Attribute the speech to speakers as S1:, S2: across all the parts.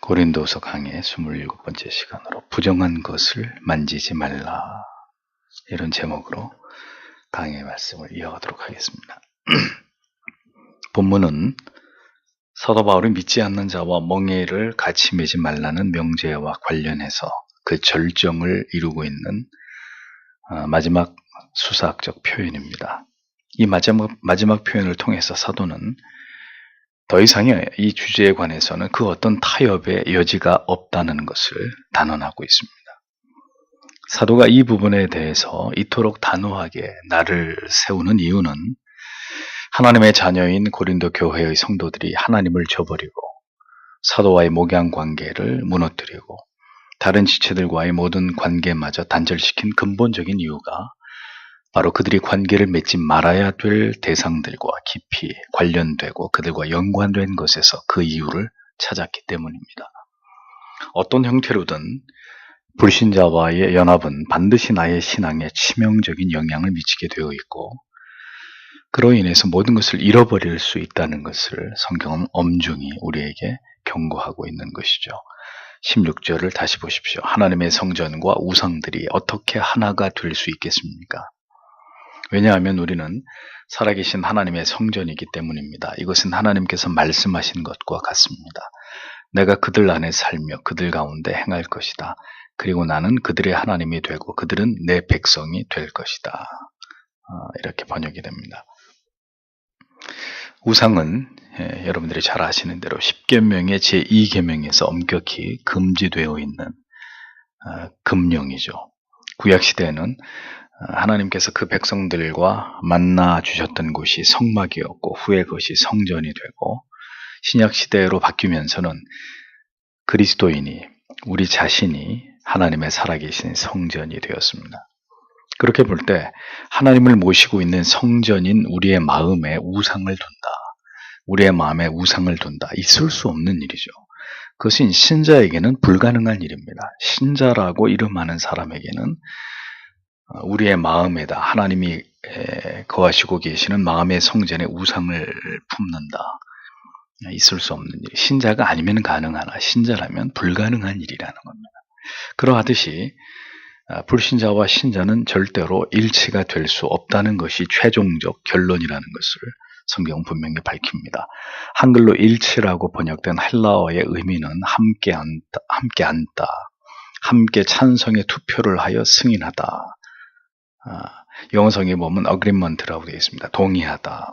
S1: 고린도서 강의 27번째 시간으로 부정한 것을 만지지 말라, 이런 제목으로 강의 말씀을 이어가도록 하겠습니다. 본문은 사도 바울이 믿지 않는 자와 멍에를 같이 매지 말라는 명제와 관련해서 그 절정을 이루고 있는 마지막 수사학적 표현입니다. 이 마지막 표현을 통해서 사도는 더 이상의 이 주제에 관해서는 그 어떤 타협의 여지가 없다는 것을 단언하고 있습니다. 사도가 이 부분에 대해서 이토록 단호하게 날을 세우는 이유는 하나님의 자녀인 고린도 교회의 성도들이 하나님을 저버리고 사도와의 목양 관계를 무너뜨리고 다른 지체들과의 모든 관계마저 단절시킨 근본적인 이유가 바로 그들이 관계를 맺지 말아야 될 대상들과 깊이 관련되고 그들과 연관된 것에서 그 이유를 찾았기 때문입니다. 어떤 형태로든 불신자와의 연합은 반드시 나의 신앙에 치명적인 영향을 미치게 되어 있고, 그로 인해서 모든 것을 잃어버릴 수 있다는 것을 성경은 엄중히 우리에게 경고하고 있는 것이죠. 16절을 다시 보십시오. 하나님의 성전과 우상들이 어떻게 하나가 될 수 있겠습니까? 왜냐하면 우리는 살아계신 하나님의 성전이기 때문입니다. 이것은 하나님께서 말씀하신 것과 같습니다. 내가 그들 안에 살며 그들 가운데 행할 것이다. 그리고 나는 그들의 하나님이 되고 그들은 내 백성이 될 것이다. 이렇게 번역이 됩니다. 우상은 여러분들이 잘 아시는 대로 10계명의 제2계명에서 엄격히 금지되어 있는 금령이죠. 구약시대에는 하나님께서 그 백성들과 만나 주셨던 곳이 성막이었고 후에 그것이 성전이 되고, 신약시대로 바뀌면서는 그리스도인이, 우리 자신이 하나님의 살아계신 성전이 되었습니다. 그렇게 볼 때 하나님을 모시고 있는 성전인 우리의 마음에 우상을 둔다, 우리의 마음에 우상을 둔다, 있을 수 없는 일이죠. 그것은 신자에게는 불가능한 일입니다. 신자라고 이름하는 사람에게는 우리의 마음에다 하나님이 거하시고 계시는 마음의 성전에 우상을 품는다, 있을 수 없는 일. 신자가 아니면 가능하나 신자라면 불가능한 일이라는 겁니다. 그러하듯이 불신자와 신자는 절대로 일치가 될 수 없다는 것이 최종적 결론이라는 것을 성경은 분명히 밝힙니다. 한글로 일치라고 번역된 헬라어의 의미는 함께 앉다, 함께 찬성의 투표를 하여 승인하다. 영어성에 보면 agreement라고 되어 있습니다. 동의하다,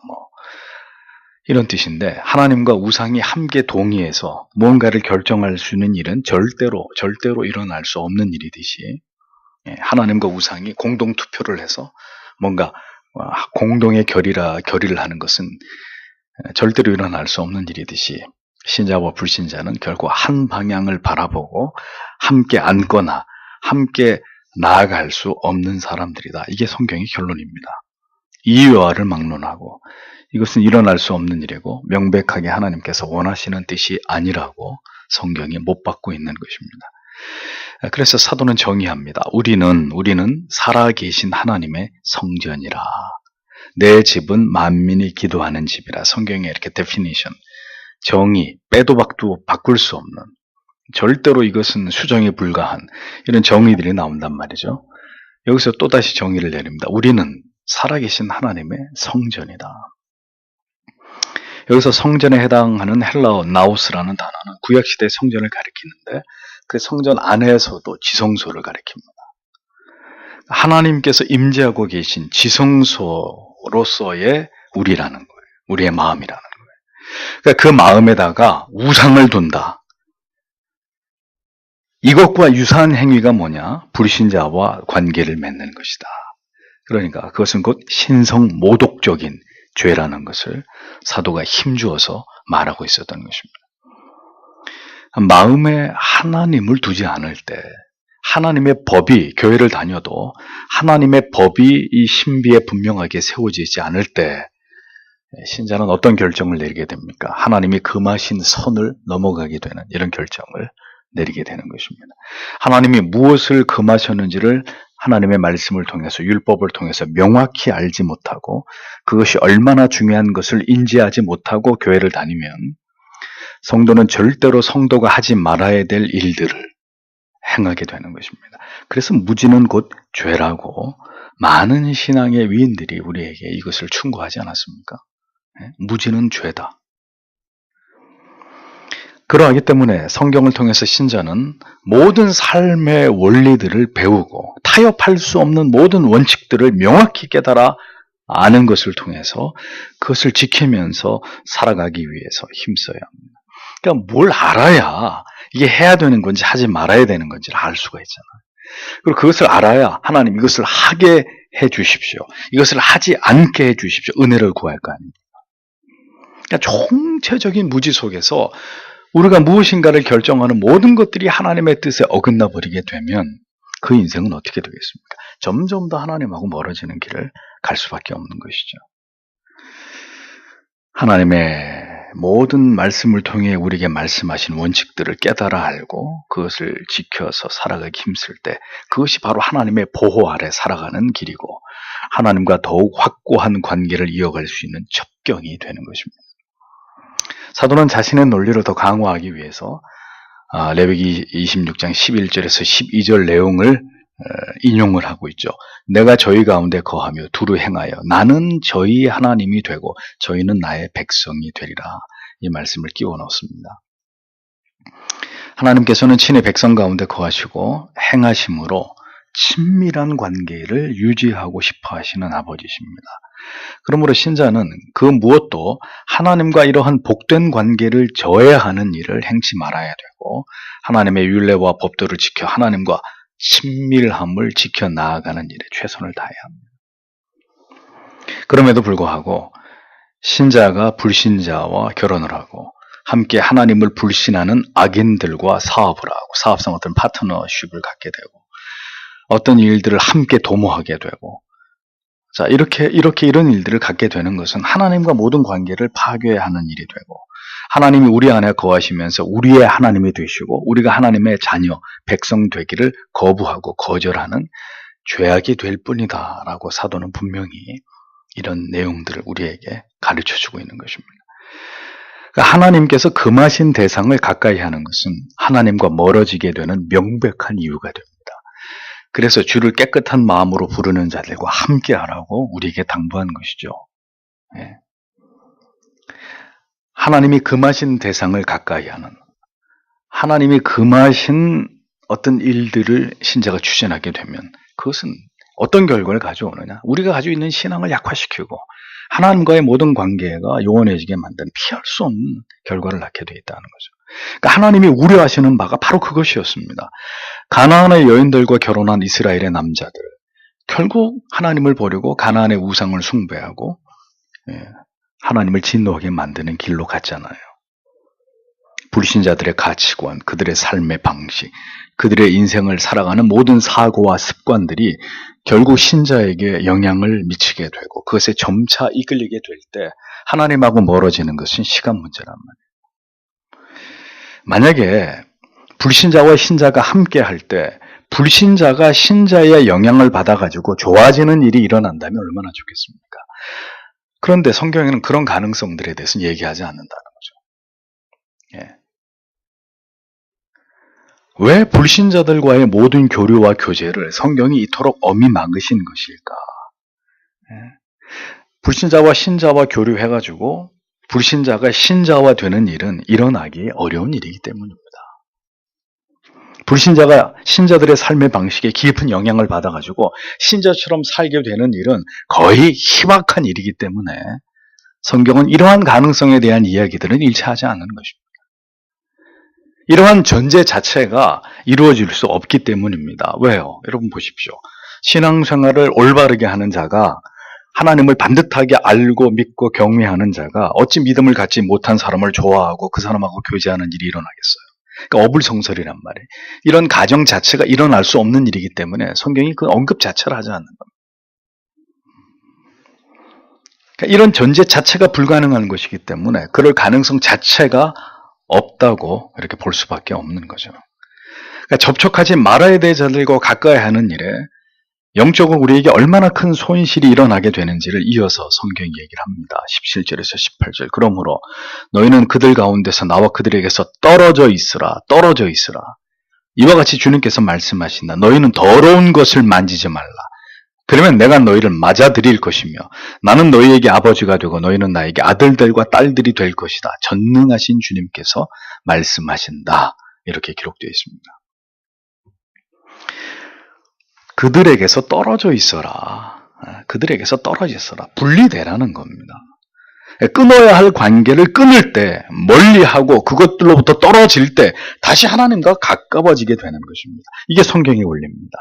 S1: 이런 뜻인데, 하나님과 우상이 함께 동의해서 뭔가를 결정할 수 있는 일은 절대로 일어날 수 없는 일이듯이, 하나님과 우상이 공동 투표를 해서 뭔가 공동의 결의를 하는 것은 절대로 일어날 수 없는 일이듯이, 신자와 불신자는 결국 한 방향을 바라보고 함께 앉거나 함께 나아갈 수 없는 사람들이다. 이게 성경의 결론입니다. 이유와를 막론하고 이것은 일어날 수 없는 일이고 명백하게 하나님께서 원하시는 뜻이 아니라고 성경이 못 받고 있는 것입니다. 그래서 사도는 정의합니다. 우리는 살아계신 하나님의 성전이라. 내 집은 만민이 기도하는 집이라. 성경에 이렇게 데피니션, 정의, 빼도 박도 바꿀 수 없는, 절대로 이것은 수정에 불과한 이런 정의들이 나온단 말이죠. 여기서 또다시 정의를 내립니다. 우리는 살아계신 하나님의 성전이다. 여기서 성전에 해당하는 헬라어 나우스라는 단어는 구약시대 성전을 가리키는데, 그 성전 안에서도 지성소를 가리킵니다. 하나님께서 임재하고 계신 지성소로서의 우리라는 거예요. 우리의 마음이라는 거예요. 그러니까 그 마음에다가 우상을 둔다. 이것과 유사한 행위가 뭐냐? 불신자와 관계를 맺는 것이다. 그러니까 그것은 곧 신성 모독적인 죄라는 것을 사도가 힘주어서 말하고 있었던 것입니다. 마음에 하나님을 두지 않을 때, 하나님의 법이, 교회를 다녀도 하나님의 법이 이 신비에 분명하게 세워지지 않을 때 신자는 어떤 결정을 내리게 됩니까? 하나님이 금하신 선을 넘어가게 되는 이런 결정을 내리게 되는 것입니다. 하나님이 무엇을 금하셨는지를 하나님의 말씀을 통해서, 율법을 통해서 명확히 알지 못하고 그것이 얼마나 중요한 것을 인지하지 못하고 교회를 다니면 성도는 절대로 성도가 하지 말아야 될 일들을 행하게 되는 것입니다. 그래서 무지는 곧 죄라고 많은 신앙의 위인들이 우리에게 이것을 충고하지 않았습니까? 무지는 죄다. 그러하기 때문에 성경을 통해서 신자는 모든 삶의 원리들을 배우고 타협할 수 없는 모든 원칙들을 명확히 깨달아 아는 것을 통해서 그것을 지키면서 살아가기 위해서 힘써야 합니다. 그러니까 뭘 알아야 이게 해야 되는 건지 하지 말아야 되는 건지를 알 수가 있잖아요. 그리고 그것을 알아야 하나님 이것을 하게 해 주십시오. 이것을 하지 않게 해 주십시오. 은혜를 구할 거 아닙니까? 그러니까 총체적인 무지 속에서 우리가 무엇인가를 결정하는 모든 것들이 하나님의 뜻에 어긋나 버리게 되면 그 인생은 어떻게 되겠습니까? 점점 더 하나님하고 멀어지는 길을 갈 수밖에 없는 것이죠. 하나님의 모든 말씀을 통해 우리에게 말씀하신 원칙들을 깨달아 알고 그것을 지켜서 살아가기 힘쓸 때 그것이 바로 하나님의 보호 아래 살아가는 길이고 하나님과 더욱 확고한 관계를 이어갈 수 있는 첩경이 되는 것입니다. 사도는 자신의 논리를 더 강화하기 위해서 레위기 26장 11절에서 12절 내용을 인용을 하고 있죠. 내가 저희 가운데 거하며 두루 행하여 나는 저희 하나님이 되고 저희는 나의 백성이 되리라. 이 말씀을 끼워 넣습니다. 하나님께서는 친히 백성 가운데 거하시고 행하심으로 친밀한 관계를 유지하고 싶어 하시는 아버지십니다. 그러므로 신자는 그 무엇도 하나님과 이러한 복된 관계를 저해하는 일을 행치 말아야 되고 하나님의 율례와 법도를 지켜 하나님과 친밀함을 지켜 나아가는 일에 최선을 다해야 합니다. 그럼에도 불구하고 신자가 불신자와 결혼을 하고 함께 하나님을 불신하는 악인들과 사업을 하고 사업상 어떤 파트너십을 갖게 되고 어떤 일들을 함께 도모하게 되고 자 이렇게 이런 일들을 갖게 되는 것은 하나님과 모든 관계를 파괴하는 일이 되고 하나님이 우리 안에 거하시면서 우리의 하나님이 되시고 우리가 하나님의 자녀, 백성 되기를 거부하고 거절하는 죄악이 될 뿐이다 라고 사도는 분명히 이런 내용들을 우리에게 가르쳐주고 있는 것입니다. 그러니까 하나님께서 금하신 대상을 가까이 하는 것은 하나님과 멀어지게 되는 명백한 이유가 됩니다. 그래서 주를 깨끗한 마음으로 부르는 자들과 함께하라고 우리에게 당부한 것이죠. 예. 하나님이 금하신 대상을 가까이 하는 하나님이 금하신 어떤 일들을 신자가 추진하게 되면 그것은 어떤 결과를 가져오느냐? 우리가 가지고 있는 신앙을 약화시키고 하나님과의 모든 관계가 요원해지게 만드는 피할 수 없는 결과를 낳게 되어 있다는 거죠. 그러니까 하나님이 우려하시는 바가 바로 그것이었습니다. 가나안의 여인들과 결혼한 이스라엘의 남자들 결국 하나님을 버리고 가나안의 우상을 숭배하고 하나님을 진노하게 만드는 길로 갔잖아요. 불신자들의 가치관, 그들의 삶의 방식, 그들의 인생을 살아가는 모든 사고와 습관들이 결국 신자에게 영향을 미치게 되고 그것에 점차 이끌리게 될 때 하나님하고 멀어지는 것은 시간 문제란 말이에요. 만약에 불신자와 신자가 함께 할 때 불신자가 신자의 영향을 받아가지고 좋아지는 일이 일어난다면 얼마나 좋겠습니까? 그런데 성경에는 그런 가능성들에 대해서는 얘기하지 않는다는 거죠. 예. 왜 불신자들과의 모든 교류와 교제를 성경이 이토록 엄히 막으신 것일까? 불신자와 신자와 교류해가지고 불신자가 신자와 되는 일은 일어나기 어려운 일이기 때문입니다. 불신자가 신자들의 삶의 방식에 깊은 영향을 받아가지고 신자처럼 살게 되는 일은 거의 희박한 일이기 때문에 성경은 이러한 가능성에 대한 이야기들은 일치하지 않는 것입니다. 이러한 전제 자체가 이루어질 수 없기 때문입니다. 왜요? 여러분 보십시오. 신앙생활을 올바르게 하는 자가 하나님을 반듯하게 알고 믿고 경외하는 자가 어찌 믿음을 갖지 못한 사람을 좋아하고 그 사람하고 교제하는 일이 일어나겠어요? 그러니까 어불성설이란 말이에요. 이런 가정 자체가 일어날 수 없는 일이기 때문에 성경이 그 언급 자체를 하지 않는 겁니다. 그러니까 이런 전제 자체가 불가능한 것이기 때문에 그럴 가능성 자체가 없다고 이렇게 볼 수밖에 없는 거죠. 그러니까 접촉하지 말아야 될 자들과 가까이 하는 일에 영적으로 우리에게 얼마나 큰 손실이 일어나게 되는지를 이어서 성경이 얘기를 합니다. 17절에서 18절. 그러므로 너희는 그들 가운데서 나와 그들에게서 떨어져 있으라. 떨어져 있으라. 이와 같이 주님께서 말씀하신다. 너희는 더러운 것을 만지지 말라. 그러면 내가 너희를 맞아들일 것이며 나는 너희에게 아버지가 되고 너희는 나에게 아들들과 딸들이 될 것이다. 전능하신 주님께서 말씀하신다. 이렇게 기록되어 있습니다. 그들에게서 떨어져 있어라. 그들에게서 떨어져 있어라. 분리되라는 겁니다. 끊어야 할 관계를 끊을 때, 멀리하고 그것들로부터 떨어질 때 다시 하나님과 가까워지게 되는 것입니다. 이게 성경의 원리입니다.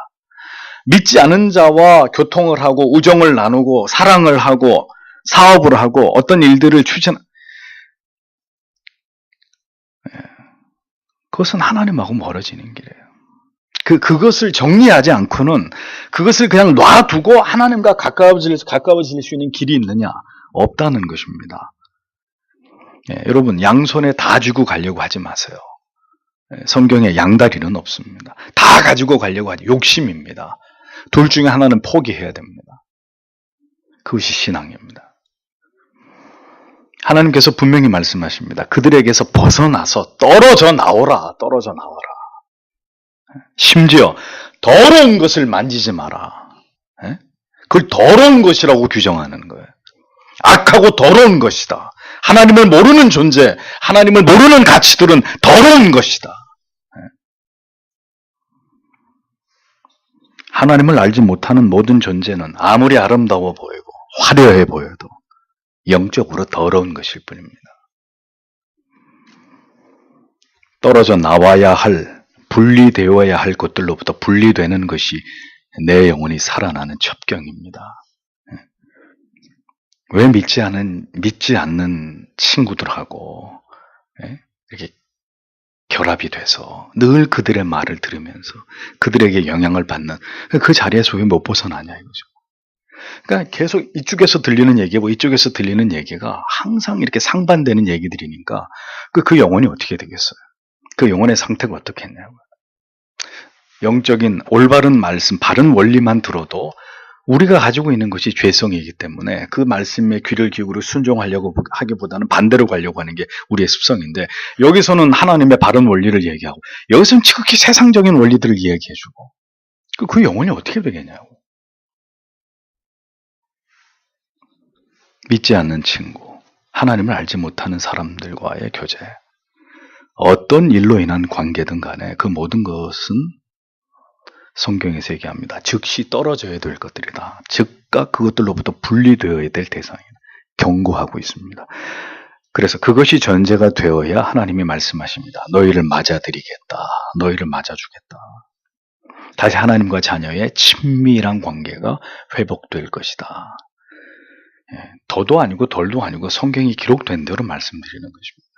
S1: 믿지 않은 자와 교통을 하고 우정을 나누고 사랑을 하고 사업을 하고 어떤 일들을 그것은 하나님하고 멀어지는 길이에요. 그것을 정리하지 않고는 그것을 그냥 놔두고 하나님과 가까워질 수 있는 길이 있느냐? 없다는 것입니다. 여러분, 양손에 다 쥐고 가려고 하지 마세요. 성경에 양다리는 없습니다. 다 가지고 가려고 하지. 욕심입니다. 둘 중에 하나는 포기해야 됩니다. 그것이 신앙입니다. 하나님께서 분명히 말씀하십니다. 그들에게서 벗어나서 떨어져 나오라. 떨어져 나와라. 심지어 더러운 것을 만지지 마라. 그걸 더러운 것이라고 규정하는 거예요. 악하고 더러운 것이다. 하나님을 모르는 존재, 하나님을 모르는 가치들은 더러운 것이다. 하나님을 알지 못하는 모든 존재는 아무리 아름다워 보이고 화려해 보여도 영적으로 더러운 것일 뿐입니다. 떨어져 나와야 할, 분리되어야 할 것들로부터 분리되는 것이 내 영혼이 살아나는 첩경입니다. 왜 믿지 않는 친구들하고 이렇게 결합이 돼서 늘 그들의 말을 들으면서 그들에게 영향을 받는 그 자리에서 왜 못 벗어나냐 이거죠. 그러니까 계속 이쪽에서 들리는 얘기고 이쪽에서 들리는 얘기가 항상 이렇게 상반되는 얘기들이니까 그 영혼이 어떻게 되겠어요? 그 영혼의 상태가 어떻겠냐고요. 영적인 올바른 말씀, 바른 원리만 들어도 우리가 가지고 있는 것이 죄성이기 때문에 그 말씀에 귀를 기울이고 순종하려고 하기보다는 반대로 가려고 하는 게 우리의 습성인데, 여기서는 하나님의 바른 원리를 얘기하고 여기서는 지극히 세상적인 원리들을 얘기해주고 그 영혼이 어떻게 되겠냐고. 믿지 않는 친구, 하나님을 알지 못하는 사람들과의 교제, 어떤 일로 인한 관계든 간에 그 모든 것은 성경에서 얘기합니다. 즉시 떨어져야 될 것들이다. 즉각 그것들로부터 분리되어야 될 대상이다. 경고하고 있습니다. 그래서 그것이 전제가 되어야 하나님이 말씀하십니다. 너희를 맞아드리겠다. 너희를 맞아주겠다. 다시 하나님과 자녀의 친밀한 관계가 회복될 것이다. 더도 아니고 덜도 아니고 성경이 기록된 대로 말씀드리는 것입니다.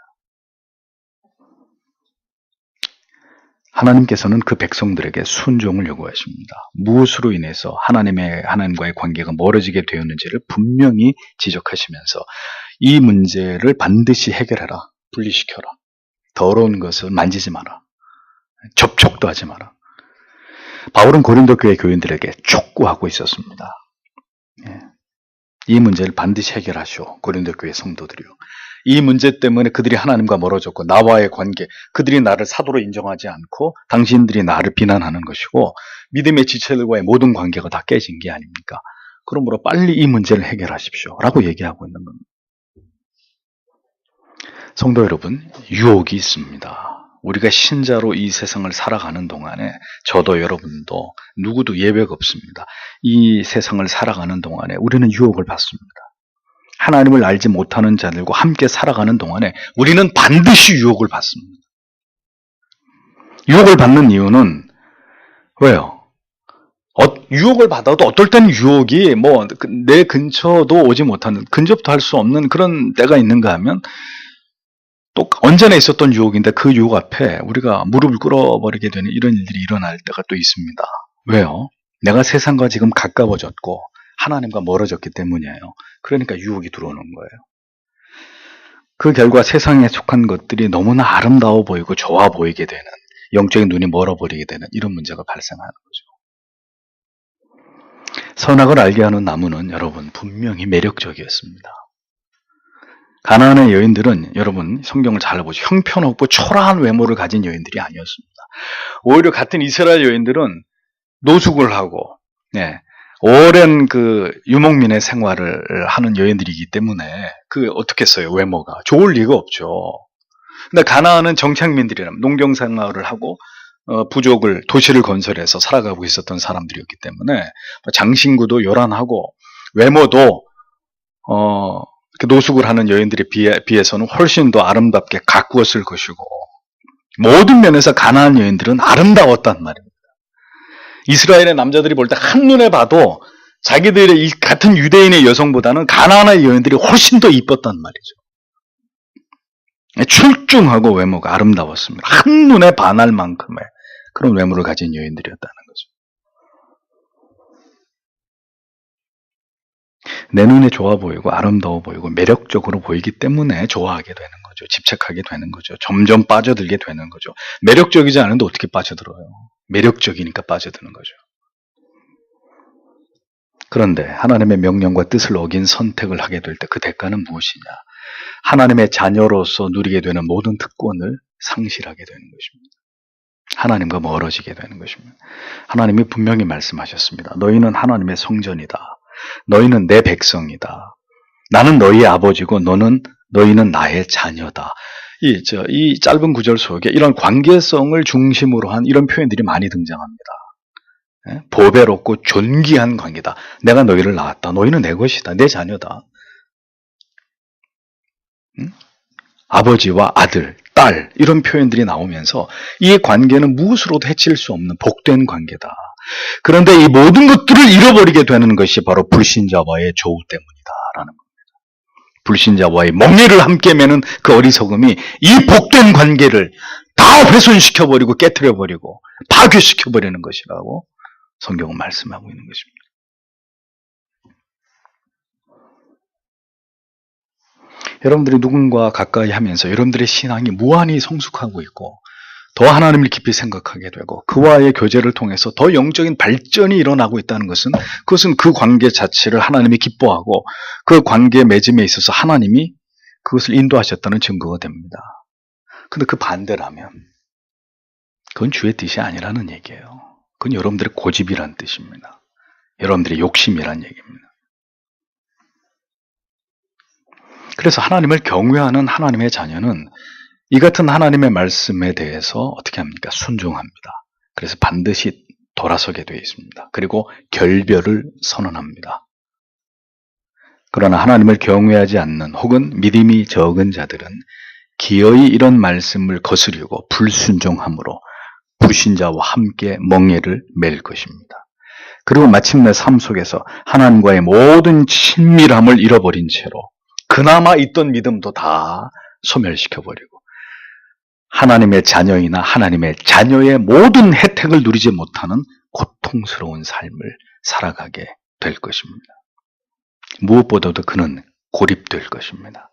S1: 하나님께서는 그 백성들에게 순종을 요구하십니다. 무엇으로 인해서 하나님과의 관계가 멀어지게 되었는지를 분명히 지적하시면서 이 문제를 반드시 해결해라. 분리시켜라. 더러운 것을 만지지 마라. 접촉도 하지 마라. 바울은 고린도 교회 교인들에게 촉구하고 있었습니다. 이 문제를 반드시 해결하시오. 고린도 교회 성도들이요. 이 문제 때문에 그들이 하나님과 멀어졌고 나와의 관계, 그들이 나를 사도로 인정하지 않고 당신들이 나를 비난하는 것이고 믿음의 지체들과의 모든 관계가 다 깨진 게 아닙니까? 그러므로 빨리 이 문제를 해결하십시오. 라고 얘기하고 있는 겁니다. 성도 여러분, 유혹이 있습니다. 우리가 신자로 이 세상을 살아가는 동안에 저도 여러분도 누구도 예외가 없습니다. 이 세상을 살아가는 동안에 우리는 유혹을 받습니다. 하나님을 알지 못하는 자들과 함께 살아가는 동안에 우리는 반드시 유혹을 받습니다. 유혹을 받는 이유는 왜요? 유혹을 받아도 어떨 때는 유혹이 내 근처도 오지 못하는, 근접도 할 수 없는 그런 때가 있는가 하면 또 언제나 있었던 유혹인데 그 유혹 앞에 우리가 무릎을 꿇어버리게 되는 이런 일들이 일어날 때가 또 있습니다. 왜요? 내가 세상과 지금 가까워졌고 하나님과 멀어졌기 때문이에요. 그러니까 유혹이 들어오는 거예요. 그 결과 세상에 속한 것들이 너무나 아름다워 보이고 좋아 보이게 되는, 영적인 눈이 멀어버리게 되는 이런 문제가 발생하는 거죠. 선악을 알게 하는 나무는 여러분 분명히 매력적이었습니다. 가나안의 여인들은 여러분 성경을 잘 보시죠. 형편없고 초라한 외모를 가진 여인들이 아니었습니다. 오히려 같은 이스라엘 여인들은 노숙을 하고 오랜 그 유목민의 생활을 하는 여인들이기 때문에 그 어떻겠어요? 외모가 좋을 리가 없죠. 근데 가나안은 정착민들이라면 농경 생활을 하고 부족을 도시를 건설해서 살아가고 있었던 사람들이었기 때문에 장신구도 요란하고 외모도 이렇게 노숙을 하는 여인들에 비해서는 훨씬 더 아름답게 가꾸었을 것이고 모든 면에서 가나안 여인들은 아름다웠단 말입니다. 이스라엘의 남자들이 볼 때 한눈에 봐도 자기들의 이 같은 유대인의 여성보다는 가나안의 여인들이 훨씬 더 이뻤단 말이죠. 출중하고 외모가 아름다웠습니다. 한눈에 반할 만큼의 그런 외모를 가진 여인들이었다는 거죠. 내 눈에 좋아 보이고 아름다워 보이고 매력적으로 보이기 때문에 좋아하게 되는 거죠. 집착하게 되는 거죠. 점점 빠져들게 되는 거죠. 매력적이지 않은데 어떻게 빠져들어요? 매력적이니까 빠져드는 거죠. 그런데 하나님의 명령과 뜻을 어긴 선택을 하게 될 때 그 대가는 무엇이냐? 하나님의 자녀로서 누리게 되는 모든 특권을 상실하게 되는 것입니다. 하나님과 멀어지게 되는 것입니다. 하나님이 분명히 말씀하셨습니다. 너희는 하나님의 성전이다. 너희는 내 백성이다. 나는 너희의 아버지고 너희는 나의 자녀다. 이 짧은 구절 속에 이런 관계성을 중심으로 한 이런 표현들이 많이 등장합니다. 보배롭고 존귀한 관계다. 내가 너희를 낳았다. 너희는 내 것이다. 내 자녀다. 아버지와 아들, 딸 이런 표현들이 나오면서 이 관계는 무엇으로도 해칠 수 없는 복된 관계다. 그런데 이 모든 것들을 잃어버리게 되는 것이 바로 불신자와의 조우 때문이다라는 겁니다. 불신자와의 멍에를 함께 매는 그 어리석음이 이 복된 관계를 다 훼손시켜버리고 깨트려버리고 파괴시켜버리는 것이라고 성경은 말씀하고 있는 것입니다. 여러분들이 누군가 가까이 하면서 여러분들의 신앙이 무한히 성숙하고 있고 더 하나님을 깊이 생각하게 되고 그와의 교제를 통해서 더 영적인 발전이 일어나고 있다는 것은 그것은 그 관계 자체를 하나님이 기뻐하고 그 관계 맺음에 있어서 하나님이 그것을 인도하셨다는 증거가 됩니다. 그런데 그 반대라면 그건 주의 뜻이 아니라는 얘기예요. 그건 여러분들의 고집이란 뜻입니다. 여러분들의 욕심이란 얘기입니다. 그래서 하나님을 경외하는 하나님의 자녀는 이 같은 하나님의 말씀에 대해서 어떻게 합니까? 순종합니다. 그래서 반드시 돌아서게 되어 있습니다. 그리고 결별을 선언합니다. 그러나 하나님을 경외하지 않는 혹은 믿음이 적은 자들은 기어이 이런 말씀을 거스르고 불순종함으로 불신자와 함께 멍에를 맬 것입니다. 그리고 마침내 삶 속에서 하나님과의 모든 친밀함을 잃어버린 채로 그나마 있던 믿음도 다 소멸시켜버리고 하나님의 자녀이나 하나님의 자녀의 모든 혜택을 누리지 못하는 고통스러운 삶을 살아가게 될 것입니다. 무엇보다도 그는 고립될 것입니다.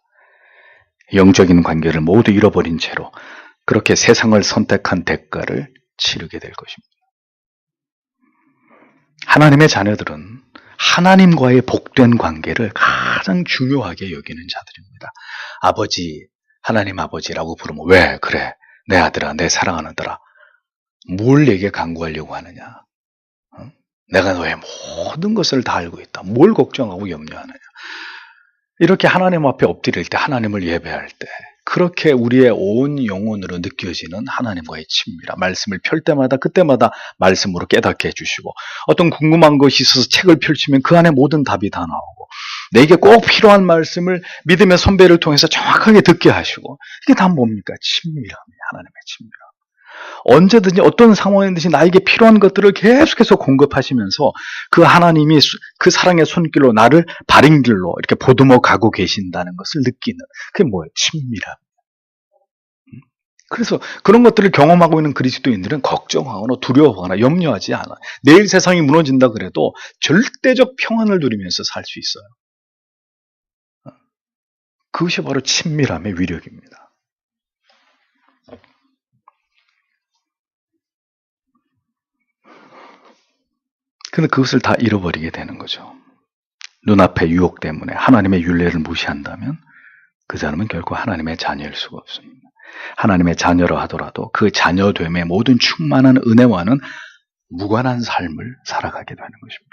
S1: 영적인 관계를 모두 잃어버린 채로 그렇게 세상을 선택한 대가를 치르게 될 것입니다. 하나님의 자녀들은 하나님과의 복된 관계를 가장 중요하게 여기는 자들입니다. 아버지, 하나님 아버지라고 부르면 왜 그래? 내 아들아, 내 사랑하는 아들아. 뭘 내게 간구하려고 하느냐? 내가 너의 모든 것을 다 알고 있다. 뭘 걱정하고 염려하느냐? 이렇게 하나님 앞에 엎드릴 때, 하나님을 예배할 때 그렇게 우리의 온 영혼으로 느껴지는 하나님과의 친밀함, 말씀을 펼 때마다 그때마다 말씀으로 깨닫게 해주시고 어떤 궁금한 것이 있어서 책을 펼치면 그 안에 모든 답이 다 나오고 내게 꼭 필요한 말씀을 믿음의 선배를 통해서 정확하게 듣게 하시고 이게 다 뭡니까? 친밀함이에요. 하나님의 친밀함. 언제든지 어떤 상황이든지 나에게 필요한 것들을 계속해서 공급하시면서 그 하나님이 그 사랑의 손길로 나를 바른 길로 이렇게 보듬어 가고 계신다는 것을 느끼는 그게 뭐예요? 친밀함. 그래서 그런 것들을 경험하고 있는 그리스도인들은 걱정하거나 두려워하거나 염려하지 않아. 내일 세상이 무너진다 그래도 절대적 평안을 누리면서 살 수 있어요. 그것이 바로 친밀함의 위력입니다. 근데 그것을 다 잃어버리게 되는 거죠. 눈앞의 유혹 때문에 하나님의 율례를 무시한다면 그 사람은 결코 하나님의 자녀일 수가 없습니다. 하나님의 자녀라 하더라도 그 자녀됨의 모든 충만한 은혜와는 무관한 삶을 살아가게 되는 것입니다.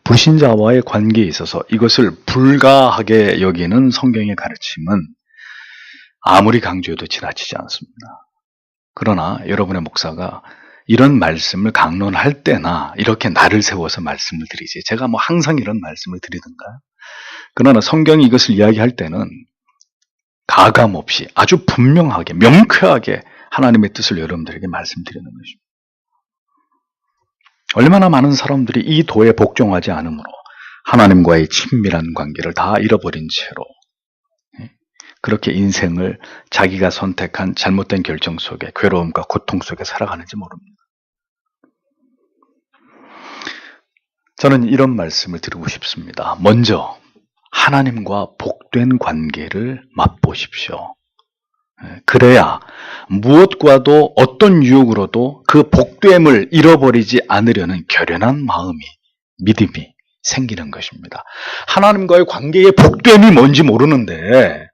S1: 불신자와의 관계에 있어서 이것을 불가하게 여기는 성경의 가르침은 아무리 강조해도 지나치지 않습니다. 그러나 여러분의 목사가 이런 말씀을 강론할 때나 이렇게 나를 세워서 말씀을 드리지, 제가 뭐 항상 이런 말씀을 드리던가요? 그러나 성경이 이것을 이야기할 때는 가감없이 아주 분명하게 명쾌하게 하나님의 뜻을 여러분들에게 말씀드리는 것입니다. 얼마나 많은 사람들이 이 도에 복종하지 않으므로 하나님과의 친밀한 관계를 다 잃어버린 채로 그렇게 인생을 자기가 선택한 잘못된 결정 속에 괴로움과 고통 속에 살아가는지 모릅니다. 저는 이런 말씀을 드리고 싶습니다. 먼저 하나님과 복된 관계를 맛보십시오. 그래야 무엇과도 어떤 유혹으로도 그 복됨을 잃어버리지 않으려는 결연한 마음이, 믿음이 생기는 것입니다. 하나님과의 관계의 복됨이 뭔지 모르는데,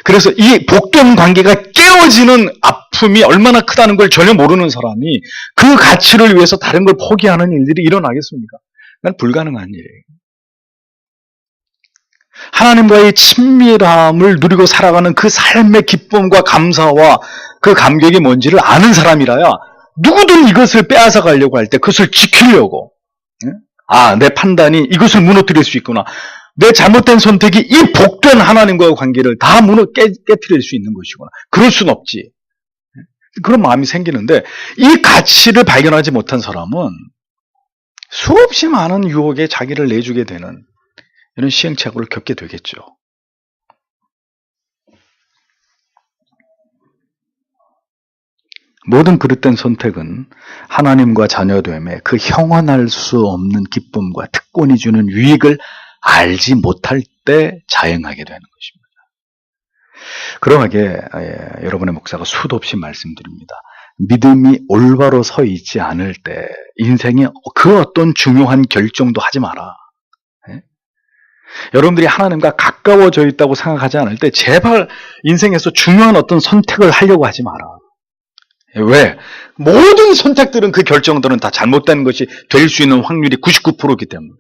S1: 그래서 이 복된 관계가 깨어지는 아픔이 얼마나 크다는 걸 전혀 모르는 사람이 그 가치를 위해서 다른 걸 포기하는 일들이 일어나겠습니까? 그건 불가능한 일이에요. 하나님과의 친밀함을 누리고 살아가는 그 삶의 기쁨과 감사와 그 감격이 뭔지를 아는 사람이라야 누구든 이것을 빼앗아 가려고 할 때 그것을 지키려고, 내 판단이 이것을 무너뜨릴 수 있구나, 내 잘못된 선택이 이 복된 하나님과의 관계를 다 깨트릴 수 있는 것이구나, 그럴 순 없지, 그런 마음이 생기는데, 이 가치를 발견하지 못한 사람은 수없이 많은 유혹에 자기를 내주게 되는 이런 시행착오를 겪게 되겠죠. 모든 그릇된 선택은 하나님과 자녀됨의 그 형언할 수 없는 기쁨과 특권이 주는 유익을 알지 못할 때 자행하게 되는 것입니다. 그러하게 여러분의 목사가 수도 없이 말씀드립니다. 믿음이 올바로 서 있지 않을 때 인생에 그 어떤 중요한 결정도 하지 마라. 여러분들이 하나님과 가까워져 있다고 생각하지 않을 때 제발 인생에서 중요한 어떤 선택을 하려고 하지 마라. 왜? 모든 선택들은, 그 결정들은 다 잘못된 것이 될 수 있는 확률이 99%이기 때문에.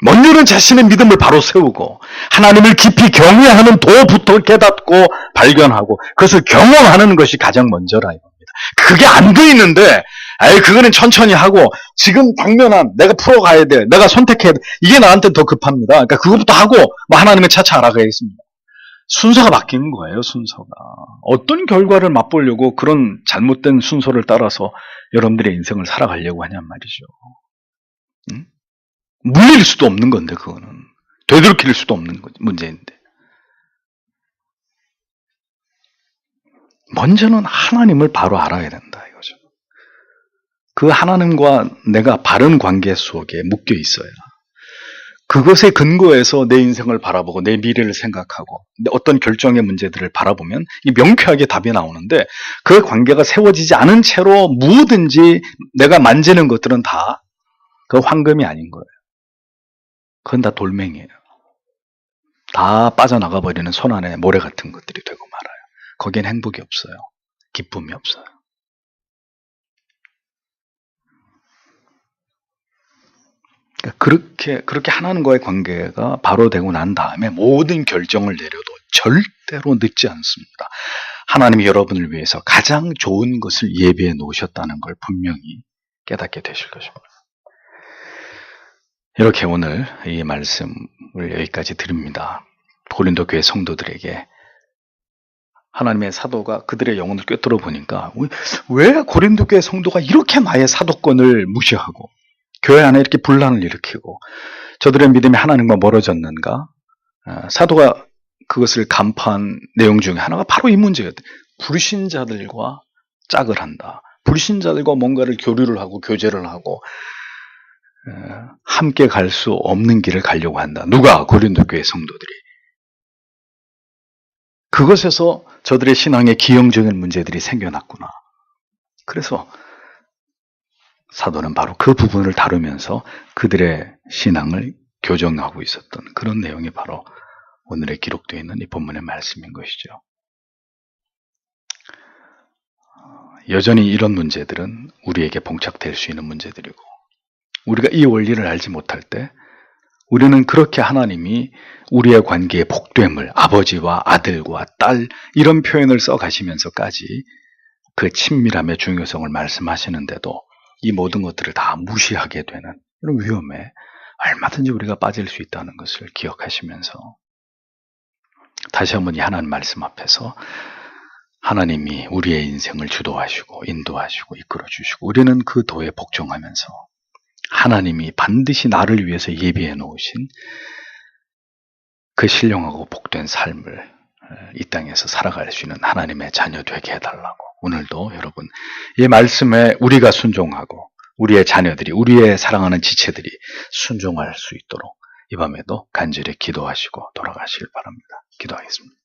S1: 먼저는 자신의 믿음을 바로 세우고 하나님을 깊이 경외하는 도부터 깨닫고 발견하고 그것을 경험하는 것이 가장 먼저라 이겁니다. 그게 안 돼 있는데 그거는 천천히 하고 지금 당면한 내가 풀어가야 돼, 내가 선택해야 돼, 이게 나한테 더 급합니다. 그러니까 그것부터 하고 뭐 하나님의 차차 알아가겠습니다. 순서가 바뀌는 거예요. 순서가. 어떤 결과를 맛보려고 그런 잘못된 순서를 따라서 여러분들의 인생을 살아가려고 하냔 말이죠. 물릴 수도 없는 건데, 그거는 되돌릴 수도 없는 문제인데, 먼저는 하나님을 바로 알아야 된다 이거죠. 그 하나님과 내가 바른 관계 속에 묶여 있어야 그것에 근거해서 내 인생을 바라보고 내 미래를 생각하고 어떤 결정의 문제들을 바라보면 이 명쾌하게 답이 나오는데, 그 관계가 세워지지 않은 채로 무엇든지 내가 만지는 것들은 다 그 황금이 아닌 거예요. 그건 다 돌멩이에요. 다 빠져나가 버리는 손 안에 모래 같은 것들이 되고 말아요. 거기엔 행복이 없어요. 기쁨이 없어요. 그렇게 하나님과의 관계가 바로 되고 난 다음에 모든 결정을 내려도 절대로 늦지 않습니다. 하나님이 여러분을 위해서 가장 좋은 것을 예비해 놓으셨다는 걸 분명히 깨닫게 되실 것입니다. 이렇게 오늘 이 말씀을 여기까지 드립니다. 고린도 교회 성도들에게 하나님의 사도가 그들의 영혼을 꿰뚫어 보니까, 왜 고린도 교회 성도가 이렇게 나의 사도권을 무시하고 교회 안에 이렇게 분란을 일으키고 저들의 믿음이 하나님과 멀어졌는가? 사도가 그것을 간파한 내용 중에 하나가 바로 이 문제였대요. 불신자들과 짝을 한다. 불신자들과 뭔가를 교류를 하고 교제를 하고 함께 갈 수 없는 길을 가려고 한다. 누가? 고린도 교회 성도들이. 그것에서 저들의 신앙에 기형적인 문제들이 생겨났구나. 그래서 사도는 바로 그 부분을 다루면서 그들의 신앙을 교정하고 있었던 그런 내용이 바로 오늘에 기록되어 있는 이 본문의 말씀인 것이죠. 여전히 이런 문제들은 우리에게 봉착될 수 있는 문제들이고, 우리가 이 원리를 알지 못할 때 우리는 그렇게 하나님이 우리의 관계의 복됨을 아버지와 아들과 딸 이런 표현을 써가시면서까지 그 친밀함의 중요성을 말씀하시는데도 이 모든 것들을 다 무시하게 되는 이런 위험에 얼마든지 우리가 빠질 수 있다는 것을 기억하시면서 다시 한번 이 하나님 말씀 앞에서 하나님이 우리의 인생을 주도하시고 인도하시고 이끌어주시고 우리는 그 도에 복종하면서 하나님이 반드시 나를 위해서 예비해 놓으신 그 신령하고 복된 삶을 이 땅에서 살아갈 수 있는 하나님의 자녀 되게 해달라고, 오늘도 여러분 이 말씀에 우리가 순종하고 우리의 자녀들이, 우리의 사랑하는 지체들이 순종할 수 있도록 이 밤에도 간절히 기도하시고 돌아가시길 바랍니다. 기도하겠습니다.